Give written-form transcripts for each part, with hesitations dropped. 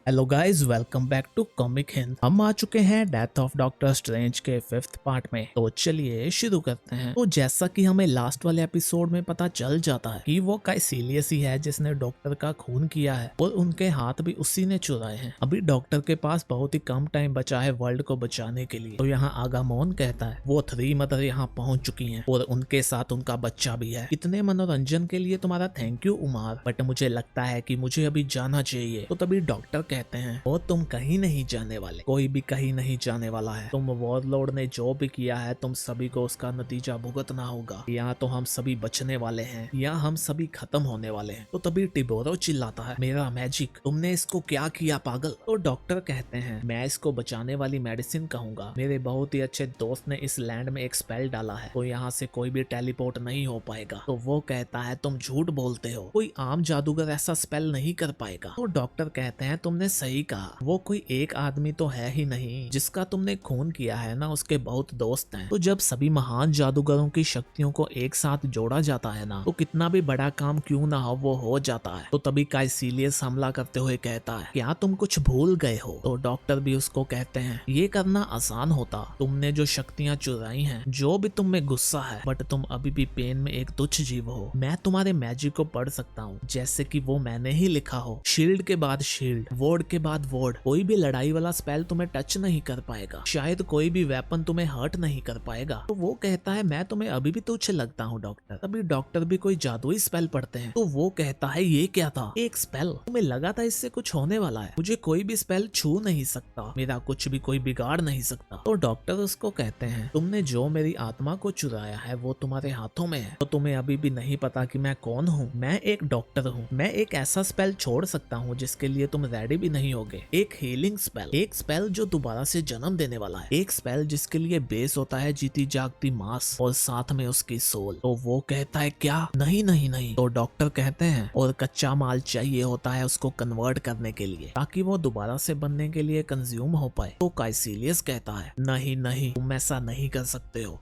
Hello guys, welcome back to Comic Hind. हम आ चुके हैं डेथ ऑफ डॉक्टर स्ट्रेंज के 5th पार्ट में। तो चलिए शुरू करते हैं। तो जैसा कि हमें लास्ट वाले एपिसोड में पता चल जाता है कि वो काइसिलियस ही है जिसने डॉक्टर का खून किया है और उनके हाथ भी उसी ने चुराए हैं। अभी डॉक्टर के पास बहुत ही कम टाइम बचा है वर्ल्ड को बचाने के लिए। तो यहाँ आगामोन कहता है वो 3 मदर यहाँ पहुंच चुकी हैं और उनके साथ उनका बच्चा भी है। इतने मनोरंजन के लिए तुम्हारा थैंक यू उमार, बट मुझे लगता है कि मुझे अभी जाना चाहिए। तो तभी डॉक्टर कहते हैं और तुम कहीं नहीं जाने वाले, कोई भी कहीं नहीं जाने वाला है। तुम वॉरलॉर्ड ने जो भी किया है तुम सभी को उसका नतीजा भुगतना होगा। या तो हम सभी बचने वाले हैं या हम सभी खत्म होने वाले हैं। तो तभी टिबोरो चिल्लाता है मेरा मैजिक, तुमने इसको क्या किया पागल। तो डॉक्टर कहते हैं मैं इसको बचाने वाली मेडिसिन कहूंगा। मेरे बहुत ही अच्छे दोस्त ने इस लैंड में एक स्पेल डाला है तो यहाँ से कोई भी टेलीपोर्ट नहीं हो पाएगा। तो वो कहता है तुम झूठ बोलते हो, कोई आम जादूगर ऐसा स्पेल नहीं कर पाएगा। तो डॉक्टर कहते हैं तुमने सही कहा, वो कोई एक आदमी तो है ही नहीं जिसका तुमने खून किया है ना, उसके बहुत दोस्त हैं। तो जब सभी महान जादूगरों की शक्तियों को एक साथ जोड़ा जाता है ना, तो कितना भी बड़ा काम क्यों ना हो वो हो जाता है। तो तभी काइसिलियस हमला करते हुए कहता है क्या तुम कुछ भूल गए हो। तो डॉक्टर भी उसको कहते हैं ये करना आसान होता, तुमने जो शक्तियां चुराई हैं, जो भी तुम में गुस्सा है, बट तुम अभी भी पेन में एक तुच्छ जीव हो। मैं तुम्हारे मैजिक को पढ़ सकता हूँ जैसे कि वो मैंने ही लिखा हो। शील्ड के बाद शील्ड, वॉर्ड के बाद वॉर्ड, कोई भी लड़ाई वाला स्पेल तुम्हें टच नहीं कर पाएगा। शायद कोई भी वेपन तुम्हें हर्ट नहीं कर पाएगा। तो वो कहता है मैं तुम्हें अभी भी तुच्छ लगता हूँ डॉक्टर। तभी डॉक्टर भी कोई जादुई स्पेल पढ़ते हैं। तो वो कहता है ये क्या था, एक स्पेल, तुम्हें लगा था इससे कुछ होने वाला है। मुझे कोई भी स्पेल छू नहीं सकता, मेरा कुछ भी कोई बिगाड़ नहीं सकता। तो डॉक्टर उसको कहते हैं तुमने जो मेरी आत्मा को चुराया है वो तुम्हारे हाथों में है। तो तुम्हें अभी भी नहीं पता कि मैं कौन हूँ। मैं एक डॉक्टर हूँ। मैं एक ऐसा स्पेल छोड़ सकता हूँ जिसके लिए तुम रेडी भी नहीं होगे। एक हीलिंग स्पेल, एक स्पेल जो दोबारा से जन्म देने वाला है, एक स्पेल जिसके लिए बेस होता है जीती जागती मास और साथ में उसकी सोल। तो वो कहता है क्या, नहीं नहीं नहीं। तो डॉक्टर कहते हैं और कच्चा माल चाहिए होता है उसको कन्वर्ट करने के लिए ताकि वो दोबारा से बनने के लिए कंज्यूम हो पाए। तो काइसिलियस कहता है नहीं नहीं, तुम ऐसा नहीं कर सकते हो,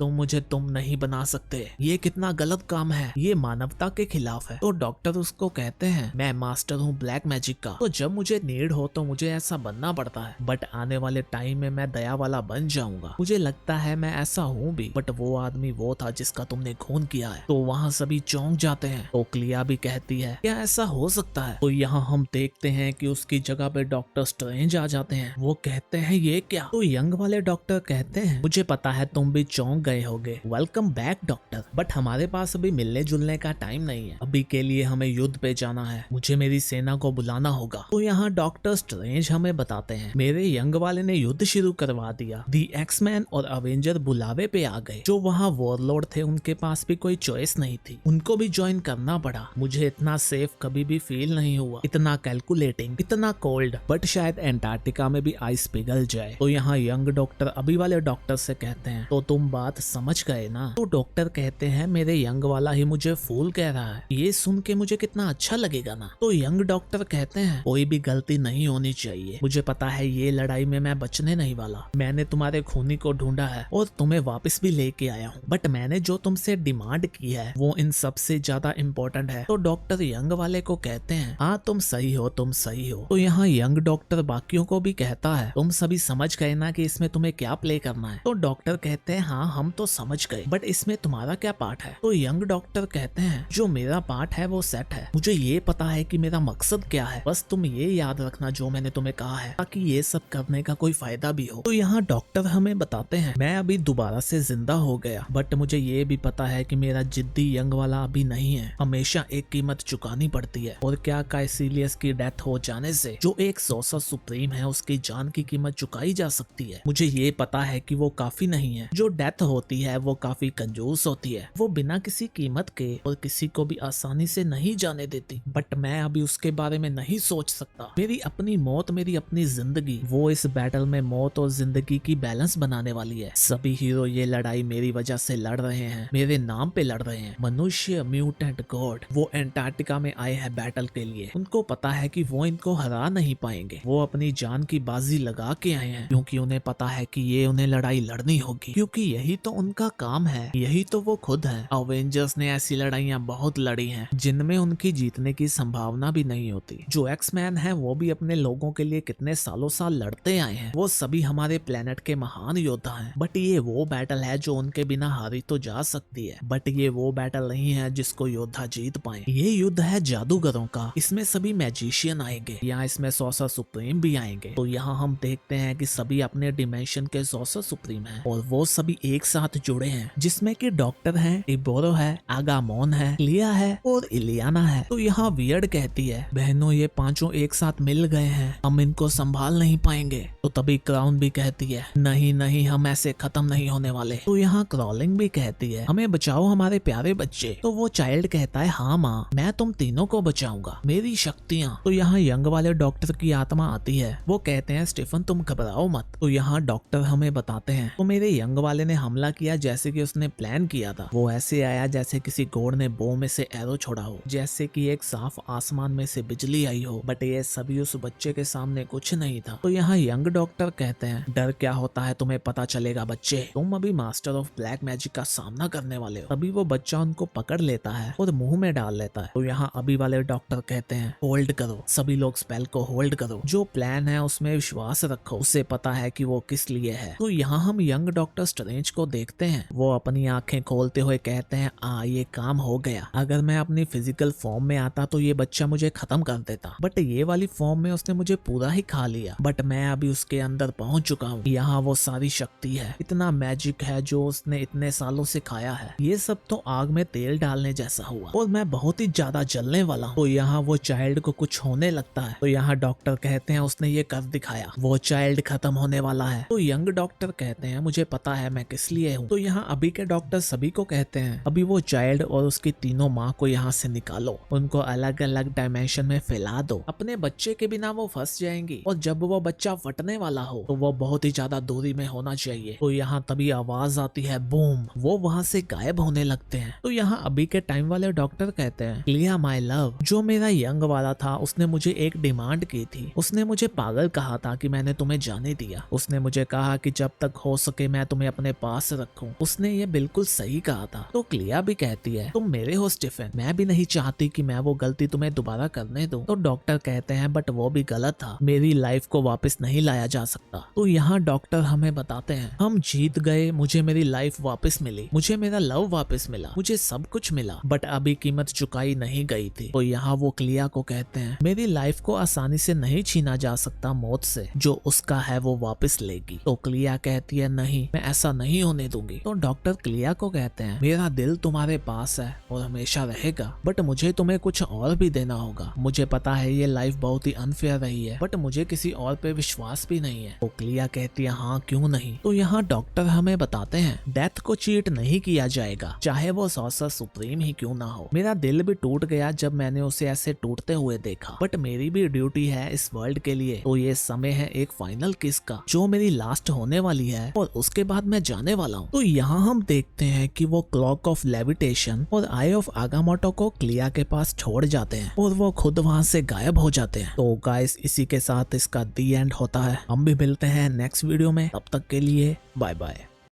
तुम नहीं बना सकते, ये कितना गलत काम है, ये मानवता के खिलाफ है। तो डॉक्टर उसको कहते हैं मैं मास्टर हूँ ब्लैक मैजिक का, तो जब मुझे नीड हो तो मुझे ऐसा बनना पड़ता है, बट आने वाले टाइम में मैं दया वाला बन जाऊंगा। मुझे लगता है मैं ऐसा हूँ भी, बट वो आदमी वो था जिसका तुमने खून किया है। तो वहाँ सभी चौंक जाते हैं। तो क्लिया भी कहती है क्या ऐसा हो सकता है। तो यहाँ हम देखते हैं कि उसकी जगह पे डॉक्टर स्ट्रेंज आ जाते हैं। वो कहते हैं ये क्या। तो यंग वाले डॉक्टर कहते हैं मुझे पता है तुम भी चौंक गए होगे, वेलकम बैक डॉक्टर, बट हमारे पास अभी मिलने जुलने का टाइम नहीं है। अभी के लिए हमें युद्ध पे जाना है, मुझे मेरी सेना को बुलाना होगा। तो यहाँ डॉक्टर स्ट्रेंज हमें बताते हैं मेरे यंग वाले ने युद्ध शुरू करवा दिया। दी एक्समैन और अवेंजर बुलावे पे आ गए। जो वहाँ वॉरलॉर्ड थे उनके पास भी कोई चॉइस नहीं थी, उनको भी ज्वाइन करना पड़ा। मुझे इतना सेफ कभी भी फील नहीं हुआ, इतना कैलकुलेटिंग, इतना कोल्ड, बट शायद एंटार्क्टिका में भी आइस पिघल जाए। तो यहाँ यंग डॉक्टर अभी वाले डॉक्टर से कहते हैं तो तुम बात समझ गए ना। तो डॉक्टर कहते हैं मेरे यंग वाला ही मुझे फूल कह रहा है, ये सुन के मुझे कितना अच्छा लगेगा ना। तो यंग डॉक्टर कहते हैं कोई भी गलती नहीं होनी चाहिए, मुझे पता है ये लड़ाई में मैं बचने नहीं वाला। मैंने तुम्हारे खूनी को ढूंढा है और तुम्हें वापस भी लेके आया हूँ, बट मैंने जो तुमसे डिमांड की है वो इन सबसे ज्यादा इम्पोर्टेंट है। तो डॉक्टर यंग वाले को कहते हैं हाँ तुम सही हो, तुम सही हो। तो यहाँ यंग डॉक्टर बाकियों को भी कहता है तुम सभी समझ गए ना कि इसमें तुम्हें क्या प्ले करना है। तो डॉक्टर कहते हैं हाँ हम तो समझ गए, बट इसमें तुम्हारा क्या पार्ट है। तो यंग डॉक्टर कहते हैं जो मेरा पार्ट है वो सेट है, मुझे ये पता है कि मेरा मकसद क्या है, बस तुम ये याद रखना जो मैंने तुम्हें कहा है ताकि ये सब करने का कोई फायदा भी हो। तो यहाँ डॉक्टर हमें बताते हैं मैं अभी दोबारा से जिंदा हो गया, बट मुझे ये भी पता है कि मेरा जिद्दी यंग वाला अभी नहीं है, हमेशा एक कीमत चुकानी पड़ती है। और क्या काइसिलियस की डेथ हो जाने से जो एक सोसा सुप्रीम है उसकी जान की कीमत चुकाई जा सकती है। मुझे ये पता है कि वो काफी नहीं है, जो डेथ होती है वो काफी कंजूस होती है, वो बिना किसी कीमत के और किसी को भी आसानी से नहीं जाने देती, बट मैं अभी उसके बारे में नहीं सोच सकता। मेरी अपनी मौत, मेरी अपनी जिंदगी, वो इस बैटल में मौत और जिंदगी की बैलेंस बनाने वाली है। सभी हीरो ये लड़ाई मेरी वजह से लड़ रहे हैं, मेरे नाम पे लड़ रहे हैं। मनुष्य, म्यूटेंट, गॉड, वो एंटार्क्टिका में आए हैं बैटल के लिए। उनको पता है कि वो इनको हरा नहीं पाएंगे, वो अपनी जान की बाजी लगा के आए हैं क्योंकि उन्हें पता है कि ये उन्हें लड़ाई लड़नी होगी, क्योंकि यही तो उनका काम है, यही तो वो खुद है। अवेंजर्स ने ऐसी लड़ाइयां बहुत लड़ी हैं जिनमें उनकी जीतने की संभावना भी नहीं होती। जो एक्समैन है वो भी अपने लोगों के लिए कितने सालों साल लड़ते आए हैं, वो सभी हमारे प्लेनेट के महान योद्धा हैं। बट ये वो बैटल है जो उनके बिना हारी तो जा सकती है, बट ये वो बैटल नहीं है जिसको योद्धा जीत पाए। ये युद्ध है जादूगरों का। इसमें सभी मैजिशियन आएंगे, यहाँ इसमें सॉर्सर सुप्रीम भी आएंगे। तो यहाँ हम देखते हैं कि सभी अपने डिमेंशन के सॉर्सर सुप्रीम हैं और वो सभी एक साथ जुड़े हैं, जिसमें कि डॉक्टर है, टिबोरो है, आगामोन है, लिया है और इलियाना है। तो यहाँ वियर्ड कहती है, बहनों ये पांचों एक साथ मिल गए हैं, हम इनको संभाल नहीं पाएंगे। तो तभी क्राउन भी कहती है, नहीं नहीं हम ऐसे खत्म नहीं होने वाले। तो यहाँ क्रॉलिंग भी कहती है, हमें बचाओ हमारे प्यारे बच्चे। तो वो चाइल्ड कहता है, हाँ माँ मैं तुम तीनों को बचाऊंगा, मेरी शक्तियाँ। तो यहाँ यंग वाले डॉक्टर की आत्मा आती है, वो कहते हैं स्टीफन तुम घबराओ मत। तो यहाँ डॉक्टर हमें बताते हैं, तो मेरे यंग वाले ने हमला किया जैसे कि उसने प्लान किया था। वो ऐसे आया जैसे किसी घोड़ ने बो में से एरो छोड़ा हो, जैसे कि एक साफ आसमान में से बिजली आई हो। बट ये सभी उस बच्चे के सामने कुछ नहीं था। तो यहाँ यंग डॉक्टर कहते हैं, डर क्या होता है तुम्हें पता चलेगा बच्चे, तुम अभी मास्टर ऑफ ब्लैक मैजिक का सामना करने वाले हो। तभी वो बच्चा उनको पकड़ लेता है और मुंह में डाल लेता है। तो यहाँ अभी वाले डॉक्टर कहते हैं, होल्ड करो, सभी लोग स्पेल को होल्ड करो, जो प्लान है उसमें विश्वास रखो, उसे पता है कि वो किस लिए है। तो यहाँ हम यंग डॉक्टर स्ट्रेंज को देखते हैं, वो अपनी आंखें खोलते हुए कहते हैं, ये काम हो गया। अगर मैं अपनी फिजिकल फॉर्म में आता तो ये बच्चा मुझे खत्म कर देता, बट ये वाली फॉर्म में उसने मुझे पूरा ही खा लिया। बट मैं अभी उसके अंदर पहुंच चुका हूँ, यहाँ वो सारी शक्ति है, इतना मैजिक है जो उसने इतने सालों से खाया है। ये सब तो आग में तेल डालने जैसा हुआ और मैं बहुत ही ज्यादा जलने वाला हूँ। तो यहाँ वो चाइल्ड को कुछ होने लगता है। तो यहाँ डॉक्टर कहते हैं, उसने ये कर दिखाया, वो चाइल्ड खत्म होने वाला है। तो यंग डॉक्टर कहते हैं, मुझे पता है मैं किस लिए हूँ। तो यहाँ अभी के डॉक्टर सभी को कहते हैं, अभी वो चाइल्ड और उसकी तीनों माँ को यहाँ से निकालो, उनको अलग अलग डायमेंशन में फैला दो, अपने बच्चे के बिना वो फंस जाएंगी और जब वो बच्चा फटने वाला हो तो वो बहुत ही ज्यादा दूरी में होना चाहिए। तो यहाँ तभी आवाज आती है, बूम, वो वहाँ से गायब होने लगते हैं। तो यहाँ अभी के टाइम वाले डॉक्टर कहते हैं, लिया माय लव, जो मेरा यंग वाला था उसने मुझे एक डिमांड की थी, उसने मुझे पागल कहा था कि मैंने तुम्हें जाने दिया, उसने मुझे कहा कि जब तक हो सके मैं तुम्हें अपने पास रखूं, उसने ये बिल्कुल सही कहा था। तो क्लिया भी कहती है, तुम मेरे हो स्टीफन, मैं भी नहीं चाहती कि मैं वो गलती तुम्हें दोबारा करने दूं। तो डॉक्टर कहते हैं, बट वो भी गलत था, मेरी लाइफ को वापस नहीं लाया जा सकता। तो यहाँ डॉक्टर हमें बताते हैं, हम जीत गए, मुझे मेरी लाइफ वापस मिली, मुझे मेरा लव वापस मिला, मुझे सब कुछ मिला, बट अभी कीमत चुकाई नहीं गई थी। तो यहाँ वो क्लिया को कहते हैं, मेरी लाइफ को आसानी से नहीं छीना जा सकता मौत से, जो उसका है वो वापस लेगी। तो क्लिया कहती है, नहीं मैं ऐसा नहीं होने दूंगी। तो डॉक्टर क्लिया को कहते हैं, मेरा दिल तुम्हारे पास है और हमेशा रहेगा, बट मुझे तुम्हें कुछ और भी देना होगा। मुझे पता है ये लाइफ बहुत ही अनफेयर रही है, बट मुझे किसी और पे विश्वास भी नहीं है। तो क्लिया कहती है, हाँ क्यों नहीं। तो यहाँ डॉक्टर हमें बताते हैं, डेथ को चीट नहीं किया जाएगा, चाहे वो सॉर्सर सुप्रीम ही क्यों ना हो। मेरा दिल भी टूट गया जब मैंने उसे ऐसे टूटते हुए देखा, बट मेरी भी ड्यूटी है इस वर्ल्ड के लिए। तो ये समय है एक फाइनल किस का, जो मेरी लास्ट होने वाली है और उसके बाद मैं जाने वाला हूँ। तो यहाँ हम देखते हैं कि वो क्लॉक ऑफ लेविटेशन और आई ऑफ आगामोटो को क्लिया के पास छोड़ जाते हैं और वो खुद वहाँ से गायब हो जाते हैं। तो गाइस इसी के साथ इसका दी एंड होता है। हम भी मिलते हैं नेक्स्ट वीडियो में, तब तक के लिए बाय बाय।